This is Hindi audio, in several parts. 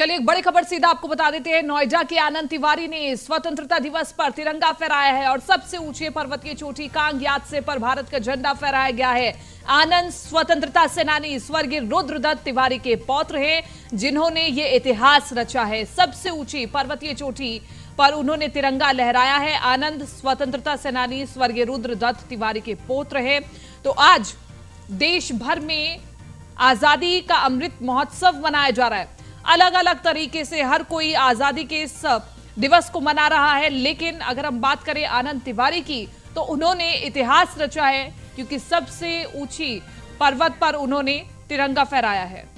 चलिए एक बड़ी खबर सीधा आपको बता देते हैं। नोएडा के आनंद तिवारी ने स्वतंत्रता दिवस पर तिरंगा फहराया है और सबसे ऊंचे पर्वतीय चोटी कांग यात्से पर भारत का झंडा फहराया गया है। आनंद स्वतंत्रता सेनानी स्वर्गीय रुद्रदत्त तिवारी के पौत्र हैं, जिन्होंने ये इतिहास रचा है। सबसे ऊंची पर्वतीय चोटी पर उन्होंने तिरंगा लहराया है। आनंद स्वतंत्रता सेनानी स्वर्गीय रुद्रदत्त तिवारी के पौत्र हैं। तो आज देश भर में आजादी का अमृत महोत्सव मनाया जा रहा है। अलग अलग तरीके से हर कोई आजादी के इस दिवस को मना रहा है, लेकिन अगर हम बात करें आनंद तिवारी की तो उन्होंने इतिहास रचा है, क्योंकि सबसे ऊंची पर्वत पर उन्होंने तिरंगा फहराया है।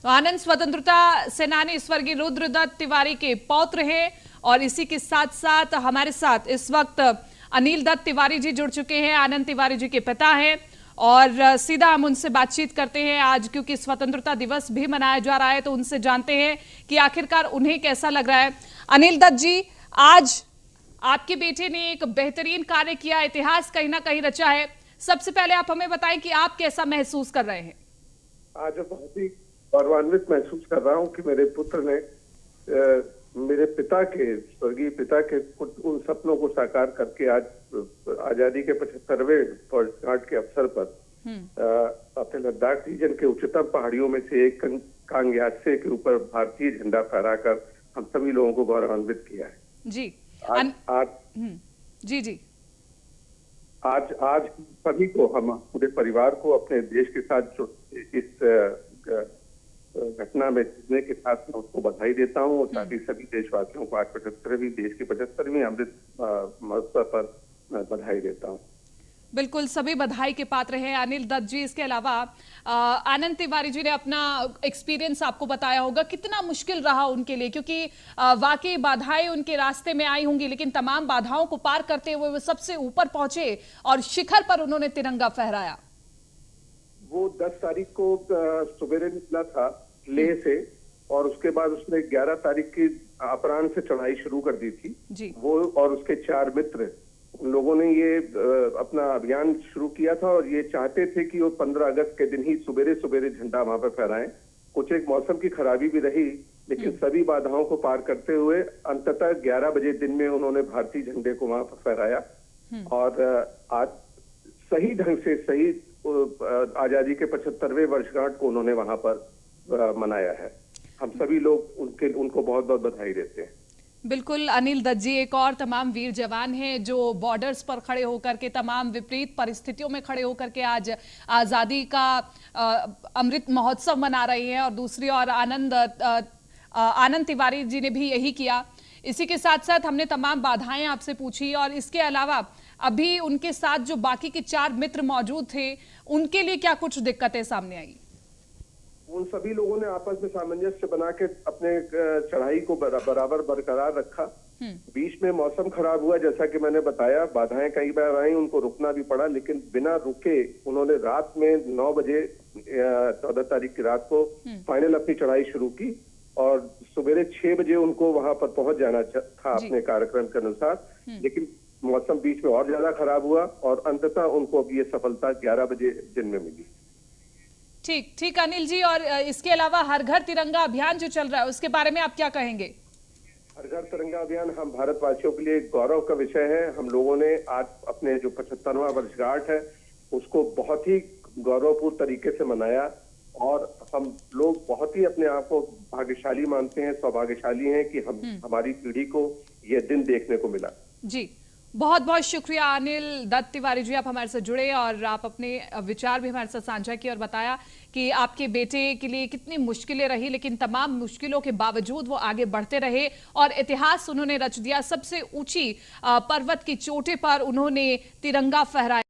तो आनंद स्वतंत्रता सेनानी स्वर्गीय रुद्रदत्त तिवारी के पौत्र हैं और इसी के साथ साथ हमारे साथ इस वक्त अनिल दत्त तिवारी जी जुड़ चुके हैं। आनंद तिवारी जी के पिता हैं और सीधा हम उनसे बातचीत करते हैं आज, क्योंकि स्वतंत्रता दिवस भी मनाया जा रहा है, तो उनसे जानते हैं कि आखिरकार उन्हें कैसा लग रहा है। अनिल दत्त जी, आज आपके बेटे ने एक बेहतरीन कार्य किया, इतिहास कहीं ना कहीं रचा है। सबसे पहले आप हमें बताएं कि आप कैसा महसूस कर रहे हैं। आज बहुत ही गौरवान्वित महसूस कर रहा हूं कि मेरे पुत्र ने मेरे पिता के, स्वर्गीय पिता के उन सपनों को साकार करके आज आजादी के 75वें वर्षगांठ के अवसर पर अपने लद्दाख रीजन के उच्चतम पहाड़ियों में से एक कांग यात्से के ऊपर भारतीय झंडा फहराकर हम सभी लोगों को गौरवान्वित किया है। जी जी आज सभी को, हम पूरे परिवार को अपने देश के साथ जो इस घटना में जीतने के साथ मैं उसको बधाई देता हूं और साथ ही सभी देशवासियों को आज 75वीं देश की 75वीं अमृत महोत्सव पर मैं बधाई देता हूं। बिल्कुल, सभी बधाई के पात्र हैं अनिल दत्त जी। इसके अलावा आनंद तिवारी जी ने अपना एक्सपीरियंस आपको बताया होगा, कितना मुश्किल रहा उनके लिए, क्योंकि वाकई बाधाएं उनके रास्ते में आई होंगी, लेकिन तमाम बाधाओं को पार करते हुए वो सबसे ऊपर पहुंचे और शिखर पर उन्होंने तिरंगा फहराया। वो 10 तारीख को सवेरे निकला था लेह से और उसके बाद उसने 11 तारीख की अपराह्न से चढ़ाई शुरू कर दी थी जी। वो और उसके 4 मित्र, उन लोगों ने ये अपना अभियान शुरू किया था और ये चाहते थे कि वो 15 अगस्त के दिन ही सुबेरे सुबेरे झंडा वहां पर फहराएं। कुछ एक मौसम की खराबी भी रही, लेकिन सभी बाधाओं को पार करते हुए अंततः 11 बजे दिन में उन्होंने भारतीय झंडे को वहां पर फहराया और आज सही ढंग से, सही आजादी के 75वें वर्षगांठ को उन्होंने वहां पर मनाया है। हम सभी लोग उनको बहुत बहुत बधाई देते हैं। बिल्कुल अनिल दत्त जी, एक और तमाम वीर जवान हैं जो बॉर्डर्स पर खड़े होकर के, तमाम विपरीत परिस्थितियों में खड़े होकर के आज आजादी का अमृत महोत्सव मना रहे हैं और दूसरी ओर आनंद तिवारी जी ने भी यही किया। इसी के साथ साथ हमने तमाम बाधाएं आपसे पूछी और इसके अलावा अभी उनके साथ जो बाकी के 4 मित्र मौजूद थे, उनके लिए क्या कुछ दिक्कतें सामने आई? उन सभी लोगों ने आपस में सामंजस्य बना के अपने चढ़ाई को बराबर बरकरार रखा। बीच में मौसम खराब हुआ, जैसा कि मैंने बताया, बाधाएं कई बार आई, उनको रुकना भी पड़ा, लेकिन बिना रुके उन्होंने रात में 9 बजे 14 तारीख की रात को फाइनल अपनी चढ़ाई शुरू की और सवेरे 6 बजे उनको वहां पर पहुंच जाना था अपने कार्यक्रम के अनुसार, लेकिन मौसम बीच में और ज्यादा खराब हुआ और अंततः उनको अब ये सफलता 11 बजे दिन में मिली। ठीक अनिल जी, और इसके अलावा हर घर तिरंगा अभियान जो चल रहा है, उसके बारे में आप क्या कहेंगे? हर घर तिरंगा अभियान हम भारतवासियों के लिए गौरव का विषय है। हम लोगों ने आज अपने जो 75वां वर्षगांठ है उसको बहुत ही गौरवपूर्ण तरीके से मनाया और हम लोग बहुत ही अपने आप को भाग्यशाली मानते हैं, सौभाग्यशाली हैं कि हमारी पीढ़ी को यह दिन देखने को मिला। जी, बहुत बहुत शुक्रिया अनिल दत्त तिवारी जी, आप हमारे साथ जुड़े और आप अपने विचार भी हमारे साथ साझा किए और बताया कि आपके बेटे के लिए कितनी मुश्किलें रही, लेकिन तमाम मुश्किलों के बावजूद वो आगे बढ़ते रहे और इतिहास उन्होंने रच दिया। सबसे ऊंची पर्वत की चोटी पर उन्होंने तिरंगा फहराया।